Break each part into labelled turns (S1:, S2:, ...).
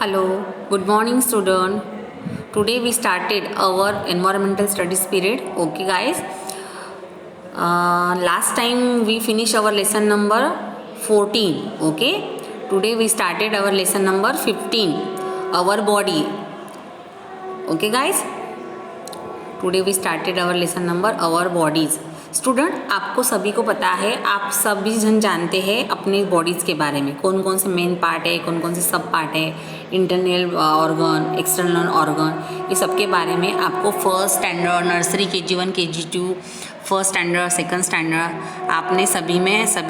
S1: Hello, good morning student. Today we started our environmental studies period. Okay guys. Last time we finished our lesson number 14. Okay. Today we started our lesson number 15. Our body. Okay guys. Today we started our lesson number our bodies. Student आपको सभी को पता है, आप सभी जन जानते हैं अपने बॉडीज़ के बारे में, कौन कौन से मेन पार्ट है, कौन कौन से सब पार्ट है, इंटरनल ऑर्गन, एक्सटर्नल ऑर्गन, ये सब के बारे में आपको first standard, nursery KG1 KG2, first standard, second standard, आपने सभी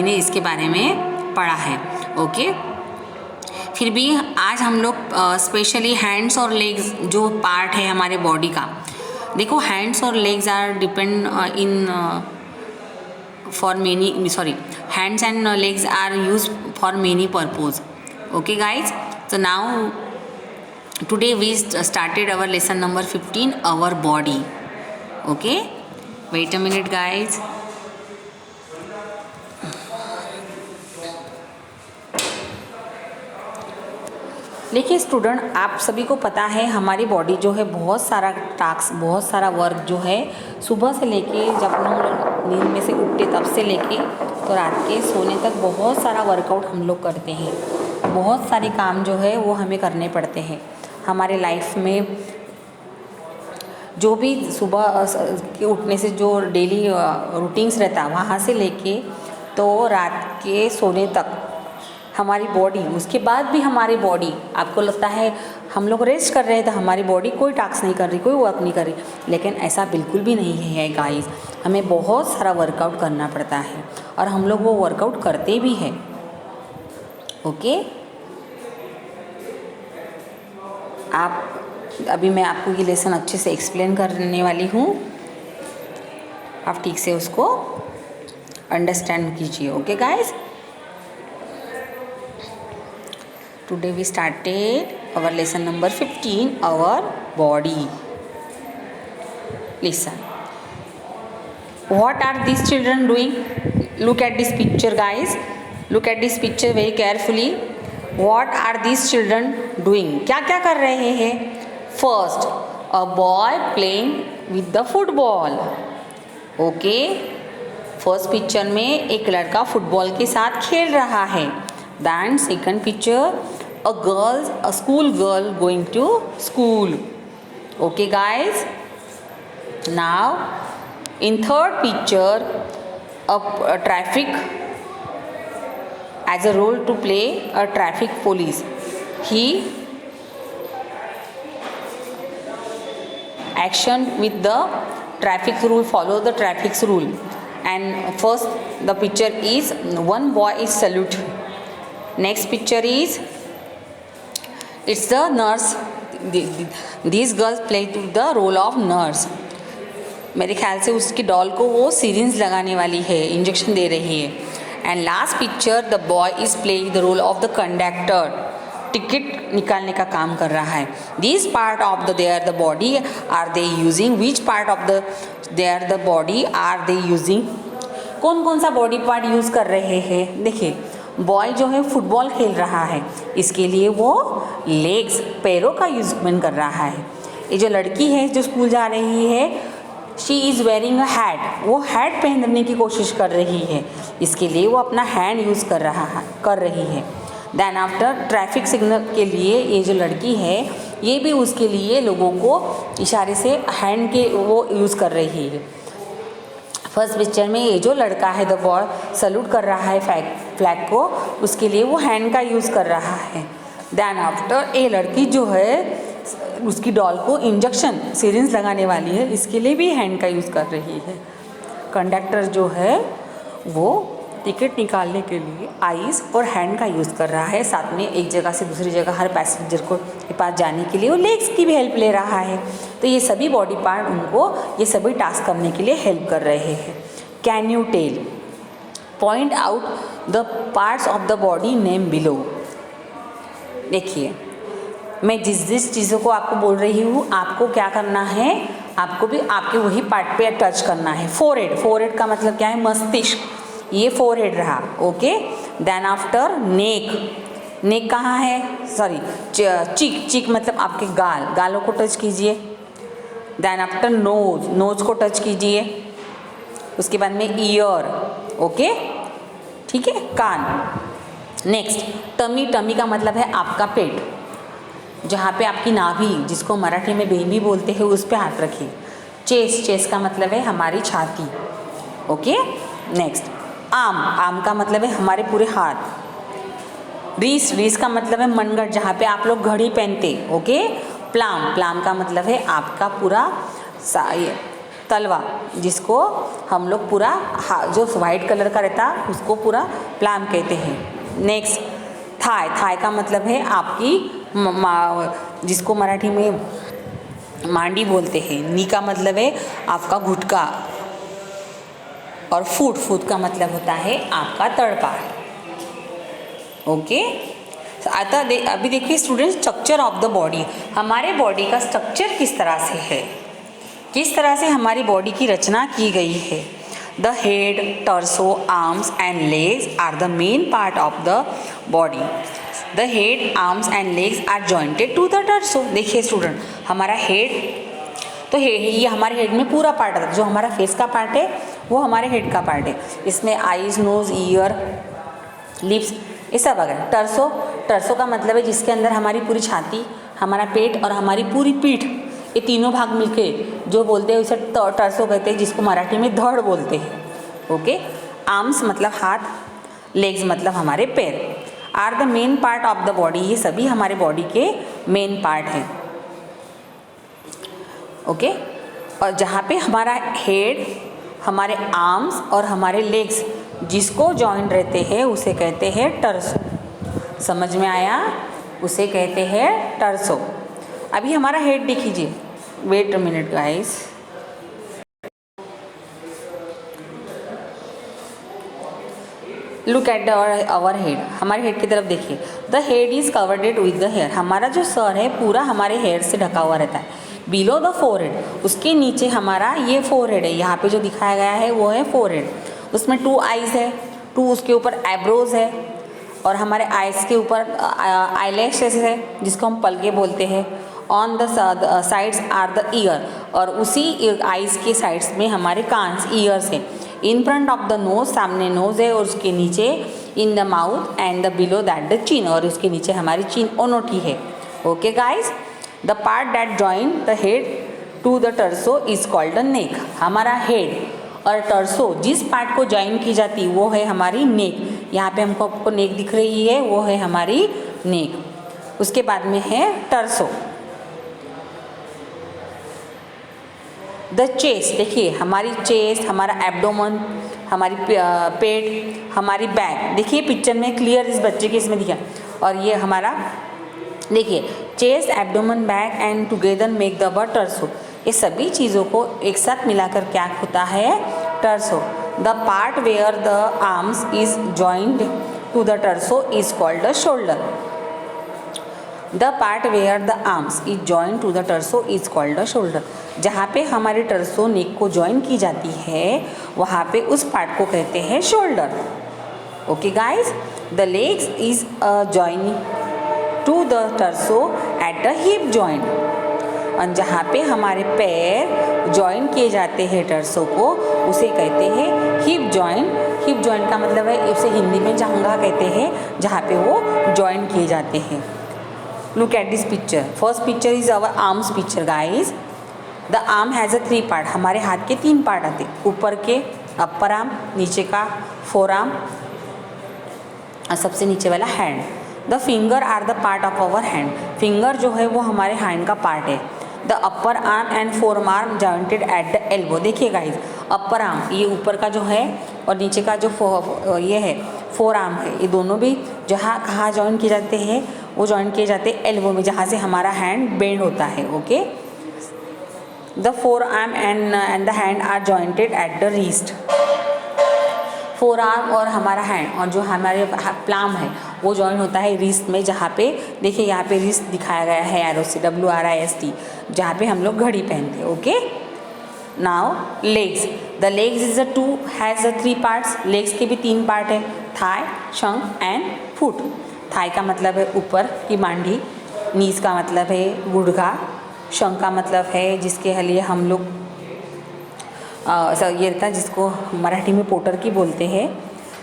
S1: ने इसके बारे में पढ़ा है. ओके. फिर भी आज हम लोग स्पेशली हैंड्स और लेग्स जो पार्ट है हमारे बॉडी का, देखो हैंड्स और legs are depend hands and legs are use for many purpose. Okay guys, so now today we started our lesson number 15, our body. Okay, wait a minute guys. देखिए student, आप सभी को पता है हमारी बॉडी जो है बहुत सारा टास्क, बहुत सारा वर्क जो है सुबह से लेके जब हम लोग नींद में से उठते तब से लेके तो रात के सोने तक बहुत सारा वर्कआउट हम लोग करते हैं. बहुत सारे काम जो है वो हमें करने पड़ते हैं हमारे लाइफ में. जो भी सुबह के उठने से जो डेली रूटीन्स रहता है वहाँ से लेके तो रात के सोने तक हमारी बॉडी, उसके बाद भी हमारी बॉडी, आपको लगता है हम लोग रेस्ट कर रहे हैं तो हमारी बॉडी कोई टास्क नहीं कर रही, कोई वर्क नहीं कर रही, लेकिन ऐसा बिल्कुल भी नहीं है गाइस. हमें बहुत सारा वर्कआउट करना पड़ता है और हम लोग वो वर्कआउट करते भी हैं. ओके. अभी मैं आपको ये लेसन अच्छे से एक्सप्लेन करने वाली हूँ, आप ठीक से उसको अंडरस्टैंड कीजिए. Okay guys, today we started our lesson number 15, our body. Listen, what are these children doing? Look at this picture guys, look at this picture very carefully. What are these children doing? क्या क्या कर रहे हैं? First, a boy playing with the football. Okay, first picture में एक लड़का football के साथ खेल रहा है. Then second picture, a school girl going to school. Okay guys, now in third picture, a traffic as a role to play a traffic police. He action with the traffic rule, follow the traffic rule. And first the picture is one boy is salute. Next picture is it's the nurse. These girls play the role of nurse. मेरे ख्याल से उसकी doll को वो syringe लगाने वाली है, injection दे रही है. And last picture, the boy is playing the role of the conductor, ticket निकालने का काम कर रहा है. This part of the there the body are they using, which part of the there the body are they using, कौन कौन सा body part use कर रहे हैं. देखिए बॉय जो है फुटबॉल खेल रहा है, इसके लिए वो लेग्स, पैरों का यूज कर रहा है. ये जो लड़की है जो स्कूल जा रही है, she is wearing a hat, वो हैट पहनने की कोशिश कर रही है, इसके लिए वो अपना हैंड यूज़ कर रही है. देन आफ्टर ट्रैफिक सिग्नल के लिए ये जो लड़की है ये भी उसके लिए लोगों को इशारे से हैंड के वो यूज़ कर रही है. फर्स्ट पिक्चर में ये जो लड़का है द बॉय सल्यूट कर रहा है फ्लैग को, उसके लिए वो हैंड का यूज़ कर रहा है. देन आफ्टर ये लड़की जो है उसकी डॉल को इंजेक्शन सिरिंज लगाने वाली है, इसके लिए भी हैंड का यूज़ कर रही है. कंडक्टर जो है वो टिकट निकालने के लिए आइज़ और हैंड का यूज़ कर रहा है. साथ में एक जगह से दूसरी जगह हर पैसेंजर को के पास जाने के लिए वो लेग्स की भी हेल्प ले रहा है. तो ये सभी बॉडी पार्ट उनको ये सभी टास्क करने के लिए हेल्प कर रहे हैं. Can you tell, point out the parts of the body name below. देखिए मैं जिस चीज़ों को आपको बोल रही हूँ, आपको क्या करना है, आपको भी आपके वही पार्ट पे टच करना है. फोरहेड का मतलब क्या है, मस्तिष्क. ये फोरहेड रहा. ओके. देन आफ्टर नेक, नेक कहाँ है, सॉरी चीक, चीक मतलब आपके गाल, गालों को टच कीजिए। देन आफ्टर नोज, नोज को टच कीजिए। उसके बाद में ईयर, ओके, ठीक है, कान। नेक्स्ट टमी, टमी का मतलब है आपका पेट, जहाँ पे आपकी नाभि, जिसको मराठी में बेबी बोलते हैं, उस पे हाथ रखिए। चेस्ट, चेस्ट का मतलब है हमारी छाती, ओके। नेक्स्ट आर्म, आर्म का मतलब है हमारे पूरे हाथ। रिस्ट, रिस्ट का मतलब है मनगढ़, जहाँ पे आप लोग घड़ी पहनते, ओके। प्लाम, प्लाम का मतलब है आपका पूरा तलवा, जिसको हम लोग पूरा जो वाइट कलर का रहता उसको पूरा प्लाम कहते हैं। नेक्स्ट थाई, थाई का मतलब है आपकी जिसको मराठी में मांडी बोलते हैं। नी का मतलब है आपका घुटका, और फुट, फुट का मतलब होता है आपका तड़पा, ओके। आता अभी देखिए students, structure of the body, हमारे बॉडी का स्ट्रक्चर किस तरह से है, किस तरह से हमारी बॉडी की रचना की गई है। The head, torso, arms and legs are the main part of the body. The head, arms and legs are jointed to the torso. देखिए स्टूडेंट, हमारा हेड, तो ये हमारे हेड में पूरा पार्ट आता है। जो हमारा फेस का पार्ट है वो हमारे हेड का पार्ट है। इसमें आईज, नोज, ईयर, लिप्स, ये सब आ गए। टर्सो, टर्सो का मतलब है जिसके अंदर हमारी पूरी छाती, हमारा पेट और हमारी पूरी पीठ, ये तीनों भाग मिलके जो बोलते हैं उसे टर्सो कहते हैं, जिसको मराठी में धड़ बोलते हैं, ओके। आर्म्स मतलब हाथ, लेग्स मतलब हमारे पैर, are the main part of the body, ये सभी हमारे बॉडी के मेन पार्ट हैं, ओके। और जहाँ पे हमारा हेड, हमारे आर्म्स और हमारे लेग्स जिसको जॉइंट रहते हैं उसे कहते हैं टर्सो। समझ में आया, उसे कहते हैं टर्सो। अभी हमारा हेड देख लीजिए, wait a minute guys. Look at our head, हमारे हेड की तरफ देखिए। The head is covered with the hair, हमारा जो सर है पूरा हमारे हेयर से ढका हुआ रहता है। बिलो द फोरहेड, उसके नीचे हमारा ये फोरहेड है, यहाँ पे जो दिखाया गया है वो है फोरहेड। उसमें 2 आइज है, 2 उसके ऊपर आईब्रोज है, और हमारे आइज के ऊपर आईलैशेस है जिसको हम पलके बोलते हैं। On the sides are the ear, और उसी आइज के साइड्स में हमारे कान्स, ईयर्स है। In front of the nose, सामने नोज है, और उसके नीचे in the mouth and the below that the chin, और उसके नीचे हमारी चिन ओनोटी है, okay guys. The part that join the head to the torso is called the neck, हमारा हेड और टर्सो जिस पार्ट को जॉइन की जाती वो है हमारी नेक। यहाँ पे हमको आपको नेक दिख रही है, वो है हमारी नेक। उसके बाद में है टर्सो। द चेस्ट, देखिए हमारी चेस्ट, हमारा एब्डोमन, हमारी पेट, हमारी बैक, देखिए पिक्चर में क्लियर इस बच्चे के इसमें दिखा। और ये हमारा देखिए chest, abdomen, back and together make the word torso. ये सभी चीज़ों को एक साथ मिलाकर क्या होता है, torso. The part where the arms is joined to the torso is called the shoulder. The part where the arms is joint to the torso is called the shoulder. जहाँ पे हमारे टर्सो नेक को जॉइन की जाती है वहाँ पे उस पार्ट को कहते हैं shoulder, okay guys. The legs is joining to the torso at the hip joint, और जहाँ पे हमारे पैर जॉइन किए जाते हैं टर्सो को उसे कहते हैं हिप जॉइंट। हिप जॉइंट का मतलब है, इसे हिंदी में जंघा कहते हैं, जहाँ पे वो जॉइन किए जाते हैं। Look at this picture. First picture is our arms picture, guys. The arm has a 3 part. हमारे हाथ के 3 पार्ट आते, ऊपर के अपर आर्म, नीचे का फोर आर्म, और सबसे नीचे वाला hand. The finger are the part of our hand, finger जो है वो हमारे हैंड का पार्ट है। The upper arm and forearm jointed at the elbow. देखिए गाइज, अपर आर्म ये ऊपर का जो है, और नीचे का जो ये है फोर आर्म है, ये दोनों भी जहाँ कहाँ जॉइन किए जाते हैं, वो जॉइन किए जाते हैं एल्बो में, जहाँ से हमारा हैंड बेंड होता है, okay. The forearm and the hand are jointed at the wrist. Forearm और हमारा हैंड और जो हमारे प्लाम है वो जॉइन होता है रिस्ट में, जहाँ पे देखिए यहाँ पे रिस्ट दिखाया गया है एरो से, WRIST, जहाँ पे हम लोग घड़ी पहनते हैं, okay. Now legs, the legs is the 2 has the 3 parts. Legs के भी 3 पार्ट है, thigh, shank and foot. Thigh का मतलब है ऊपर की मांडी, नीज का मतलब है गुड़घा, शंख का मतलब है जिसके लिए हम लोग ये रहता है जिसको मराठी में पोटर की बोलते हैं।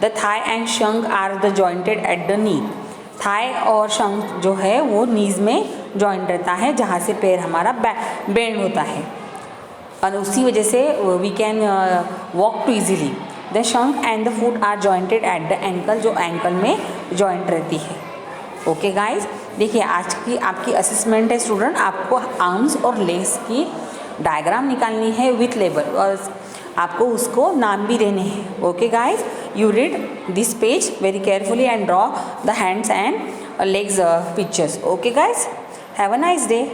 S1: The thigh and shank are the jointed at the knee. Thigh और शंख जो है वो नीज में जॉइंट रहता है, जहाँ से पैर हमारा बेंड होता है, और उसी वजह से we can walk too easily. The shank and the foot are jointed at the ankle, जो एंकल में जॉइंट रहती है। ओके गाइज, देखिए आज की आपकी असेसमेंट है स्टूडेंट, आपको आर्म्स और लेग्स की डायग्राम निकालनी है विथ लेबल, और आपको उसको नाम भी देने हैं। Okay guys, you read this page very carefully and draw the hands and legs pictures. Okay guys, have a nice day.